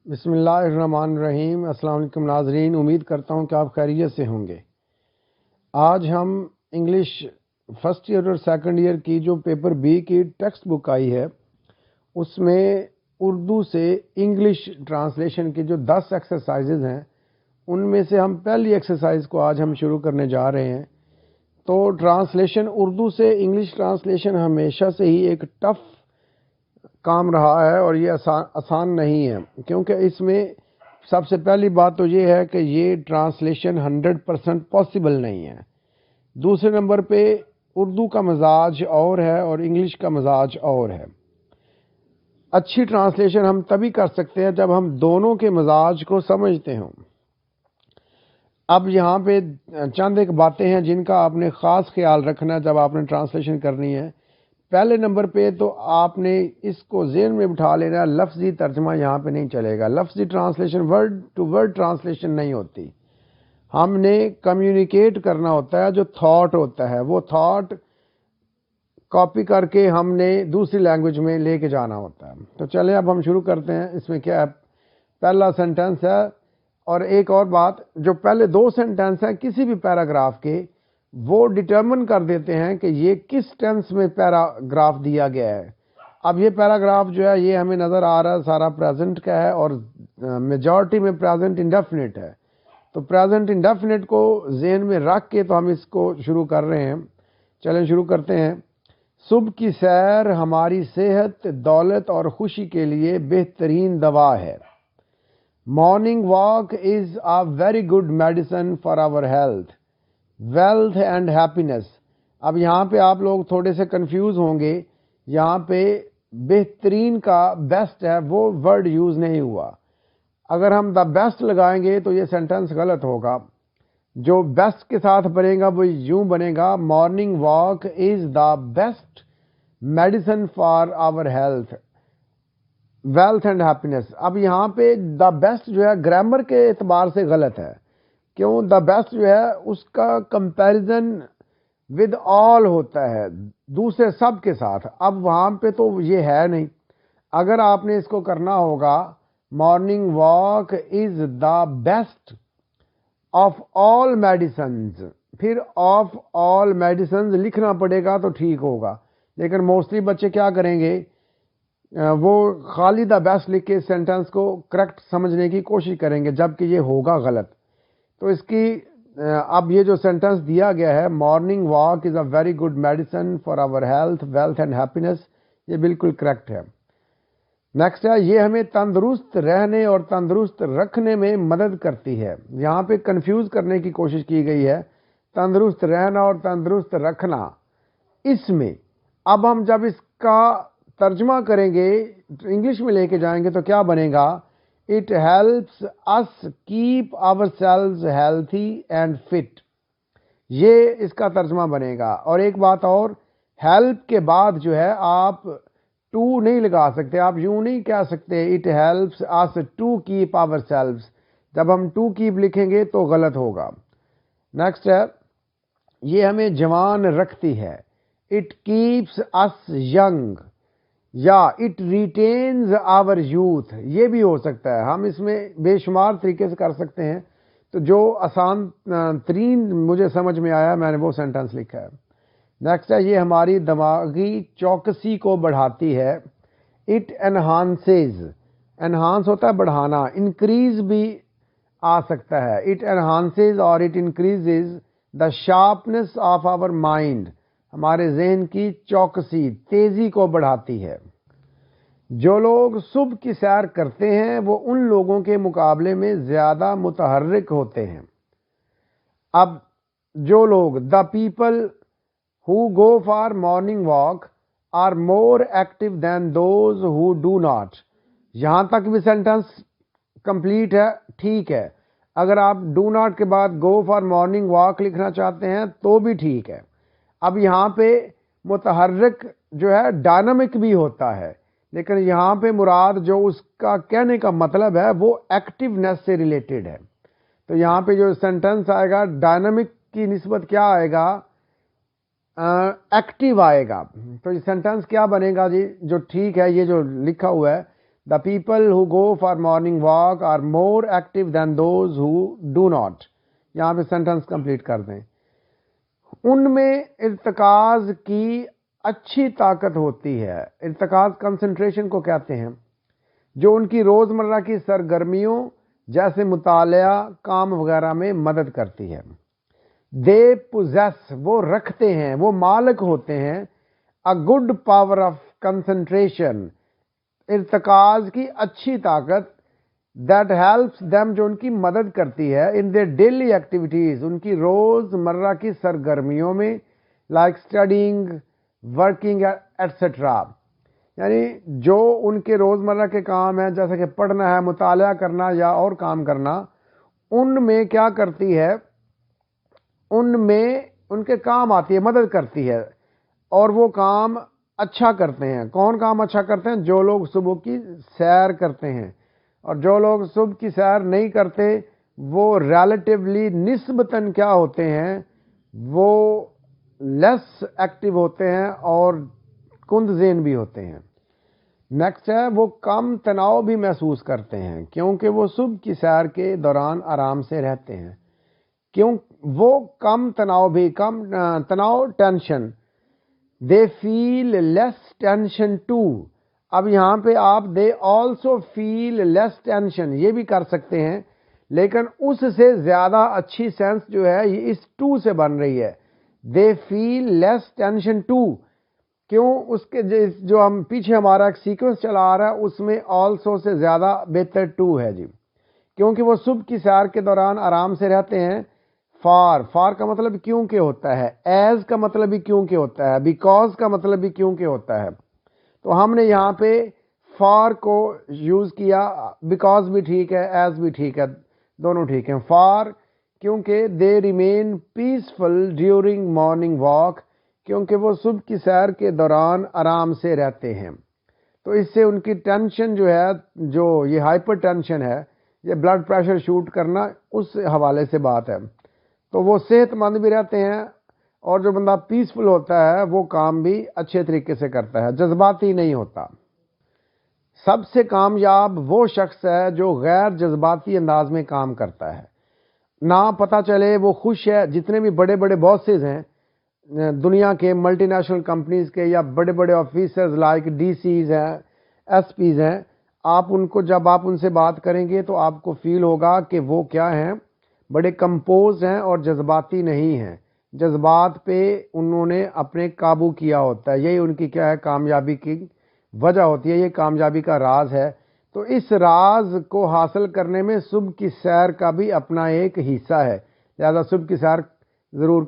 بسم اللہ الرحمن الرحیم۔ السلام علیکم ناظرین، امید کرتا ہوں کہ آپ خیریت سے ہوں گے۔ آج ہم انگلش فرسٹ ایئر اور سیکنڈ ایئر کی جو پیپر بی کی ٹیکسٹ بک آئی ہے اس میں اردو سے انگلش ٹرانسلیشن کی جو 10 ایکسرسائزز ہیں ان میں سے ہم پہلی ایکسرسائز کو آج ہم شروع کرنے جا رہے ہیں۔ تو ٹرانسلیشن اردو سے انگلش ٹرانسلیشن ہمیشہ سے ہی ایک ٹف کام رہا ہے اور یہ آسان نہیں ہے، کیونکہ اس میں سب سے پہلی بات تو یہ ہے کہ یہ ٹرانسلیشن 100% پاسبل نہیں ہے۔ دوسرے نمبر پہ اردو کا مزاج اور ہے اور انگلش کا مزاج اور ہے۔ اچھی ٹرانسلیشن ہم تبھی کر سکتے ہیں جب ہم دونوں کے مزاج کو سمجھتے ہوں۔ اب یہاں پہ چند ایک باتیں ہیں جن کا آپ نے خاص خیال رکھنا جب آپ نے ٹرانسلیشن کرنی ہے۔ پہلے نمبر پہ تو آپ نے اس کو ذہن میں بٹھا لینا، لفظی ترجمہ یہاں پہ نہیں چلے گا۔ لفظی translation word to word translation نہیں ہوتی۔ ہم نے کمیونیکیٹ کرنا ہوتا ہے، جو تھاٹ ہوتا ہے وہ تھاٹ کاپی کر کے ہم نے دوسری لینگویج میں لے کے جانا ہوتا ہے۔ تو چلیں اب ہم شروع کرتے ہیں۔ اس میں کیا ہے، پہلا سینٹنس ہے، اور ایک اور بات، جو پہلے دو سینٹنس ہیں کسی بھی پیراگراف کے وہ ڈٹرمن کر دیتے ہیں کہ یہ کس ٹینس میں پیراگراف دیا گیا ہے۔ اب یہ پیراگراف جو ہے یہ ہمیں نظر آ رہا ہے سارا پریزنٹ کا ہے اور میجورٹی میں پریزنٹ انڈیفینٹ ہے۔ تو پریزنٹ انڈیفینٹ کو ذہن میں رکھ کے تو ہم اس کو شروع کر رہے ہیں۔ چلیں شروع کرتے ہیں۔ صبح کی سیر ہماری صحت، دولت اور خوشی کے لیے بہترین دوا ہے۔ Morning walk is a very good medicine for our health, wealth and happiness۔ اب یہاں پہ آپ لوگ تھوڑے سے کنفیوز ہوں گے، یہاں پہ بہترین کا بیسٹ ہے وہ ورڈ یوز نہیں ہوا۔ اگر ہم دا بیسٹ لگائیں گے تو یہ سینٹنس غلط ہوگا۔ جو بیسٹ کے ساتھ بنے گا وہ یوں بنے گا، morning walk is the best medicine for our health, wealth and happiness. اب یہاں پہ دا بیسٹ جو ہے گرامر کے اعتبار سے غلط ہے۔ کیوں؟ دا بیسٹ جو ہے اس کا کمپیریزن ود آل ہوتا ہے، دوسرے سب کے ساتھ۔ اب وہاں پہ تو یہ ہے نہیں۔ اگر آپ نے اس کو کرنا ہوگا، morning walk is the best of all medicines, پھر آف آل میڈیسنز لکھنا پڑے گا تو ٹھیک ہوگا۔ لیکن موسٹلی بچے کیا کریں گے، وہ خالی دا بیسٹ لکھ کے سینٹنس کو کریکٹ سمجھنے کی کوشش کریں گے، جبکہ یہ ہوگا غلط۔ تو اس کی اب یہ جو سینٹنس دیا گیا ہے، morning walk is a very good medicine for our health, wealth and happiness, یہ بالکل کریکٹ ہے۔ نیکسٹ ہے، یہ ہمیں تندرست رہنے اور تندرست رکھنے میں مدد کرتی ہے۔ یہاں پہ کنفیوز کرنے کی کوشش کی گئی ہے، تندرست رہنا اور تندرست رکھنا۔ اس میں اب ہم جب اس کا ترجمہ کریں گے، انگلش میں لے کے جائیں گے تو کیا بنے گا، it helps us keep our cells healthy and fit. یہ اس کا ترجمہ بنے گا۔ اور ایک بات اور، ہیلپ کے بعد جو ہے آپ ٹو نہیں لگا سکتے، آپ یوں نہیں کہہ سکتے it helps us to keep our cells. جب ہم ٹو کیپ لکھیں گے تو غلط ہوگا۔ نیکسٹ ہے، یہ ہمیں جوان رکھتی ہے، اٹ کیپس اس ینگ، یا اٹ ریٹینز آور یوتھ۔ یہ بھی ہو سکتا ہے، ہم اس میں بے شمار طریقے سے کر سکتے ہیں۔ تو جو آسان ترین مجھے سمجھ میں آیا میں نے وہ سینٹنس لکھا ہے۔ نیکسٹ ہے، یہ ہماری دماغی چوکسی کو بڑھاتی ہے، اٹ انہانسز۔ انہانس ہوتا ہے بڑھانا، انکریز بھی آ سکتا ہے، اٹ انہانسز اور it increases the sharpness of our mind, ہمارے ذہن کی چوکسی، تیزی کو بڑھاتی ہے۔ جو لوگ صبح کی سیر کرتے ہیں وہ ان لوگوں کے مقابلے میں زیادہ متحرک ہوتے ہیں۔ اب جو لوگ، the people who go for morning walk are more active than those who do not۔ یہاں تک بھی سینٹنس کمپلیٹ ہے، ٹھیک ہے۔ اگر آپ ڈو ناٹ کے بعد گو فار مارننگ واک لکھنا چاہتے ہیں تو بھی ٹھیک ہے۔ اب یہاں پہ متحرک جو ہے ڈائنامک بھی ہوتا ہے، لیکن یہاں پہ مراد جو اس کا کہنے کا مطلب ہے وہ ایکٹیونیس سے ریلیٹڈ ہے۔ تو یہاں پہ جو سینٹنس آئے گا ڈائنامک کی نسبت کیا آئے گا، ایکٹیو آئے گا۔ تو یہ سینٹنس کیا بنے گا جی، جو ٹھیک ہے یہ جو لکھا ہوا ہے، The people who go for morning walk are more active than those who do not. یہاں پہ سینٹنس کمپلیٹ کر دیں. ان میں ارتکاز کی اچھی طاقت ہوتی ہے. ارتکاز کنسنٹریشن کو کہتے ہیں، جو ان کی روزمرہ کی سرگرمیوں جیسے مطالعہ، کام وغیرہ میں مدد کرتی ہے. They possess، وہ رکھتے ہیں، وہ مالک ہوتے ہیں، a good power of concentration، ارتکاز کی اچھی طاقت، that helps them، جو ان کی مدد کرتی ہے in their daily activities، ان کی روزمرہ کی سرگرمیوں میں، like studying، working etc. یعنی جو ان کے روزمرہ کے کام ہیں جیسے کہ پڑھنا ہے، مطالعہ کرنا یا اور کام کرنا، ان میں کیا کرتی ہے، ان میں ان کے کام آتی ہے، مدد کرتی ہے، اور وہ کام اچھا کرتے ہیں. کون کام اچھا کرتے ہیں؟ جو لوگ صبح کی سیر کرتے ہیں. اور جو لوگ صبح کی سیر نہیں کرتے وہ ریلیٹیولی نسبتاً کیا ہوتے ہیں، وہ لیس ایکٹیو ہوتے ہیں اور کند ذہن بھی ہوتے ہیں. نیکسٹ ہے، وہ کم تناؤ بھی محسوس کرتے ہیں کیونکہ وہ صبح کی سیر کے دوران آرام سے رہتے ہیں. کیوں وہ کم تناؤ بھی، کم تناؤ، tension, they feel less tension too. اب یہاں پہ آپ they also feel less tension یہ بھی کر سکتے ہیں، لیکن اس سے زیادہ اچھی سینس جو ہے یہ اس ٹو سے بن رہی ہے. دے فیل لیس ٹینشن ٹو. کیوں؟ اس کے جو ہم پیچھے ہمارا ایک سیکوینس چلا آ رہا ہے اس میں آلسو سے زیادہ بہتر ٹو ہے جی، کیونکہ وہ صبح کی سیر کے دوران آرام سے رہتے ہیں. فار کا مطلب کیونکہ ہوتا ہے، ایز کا مطلب بھی کیونکہ ہوتا ہے، بیکاز کا مطلب بھی کیونکہ ہوتا ہے. تو ہم نے یہاں پہ فار کو یوز کیا، بیکاز بھی ٹھیک ہے، ایز بھی ٹھیک ہے، دونوں ٹھیک ہیں. فار کیونکہ they remain peaceful during morning walk, کیونکہ وہ صبح کی سیر کے دوران آرام سے رہتے ہیں. تو اس سے ان کی ٹینشن جو ہے، جو یہ ہائپر ٹینشن ہے، یہ بلڈ پریشر شوٹ کرنا، اس حوالے سے بات ہے. تو وہ صحت مند بھی رہتے ہیں، اور جو بندہ پیسفل ہوتا ہے وہ کام بھی اچھے طریقے سے کرتا ہے، جذباتی نہیں ہوتا. سب سے کامیاب وہ شخص ہے جو غیر جذباتی انداز میں کام کرتا ہے. نہ پتہ چلے وہ خوش ہے. جتنے بھی بڑے بڑے باسز ہیں دنیا کے، ملٹی نیشنل کمپنیز کے، یا بڑے بڑے آفیسرز لائک ڈی سیز ہیں، ایس پیز ہیں، آپ ان کو جب آپ ان سے بات کریں گے تو آپ کو فیل ہوگا کہ وہ کیا ہیں، بڑے کمپوز ہیں اور جذباتی نہیں ہیں. جذبات پہ انہوں نے اپنے قابو کیا ہوتا ہے. یہی ان کی کیا ہے، کامیابی کی وجہ ہوتی ہے، یہ کامیابی کا راز ہے. تو اس راز کو حاصل کرنے میں صبح کی سیر کا بھی اپنا ایک حصہ ہے. لہذا صبح کی سیر ضرور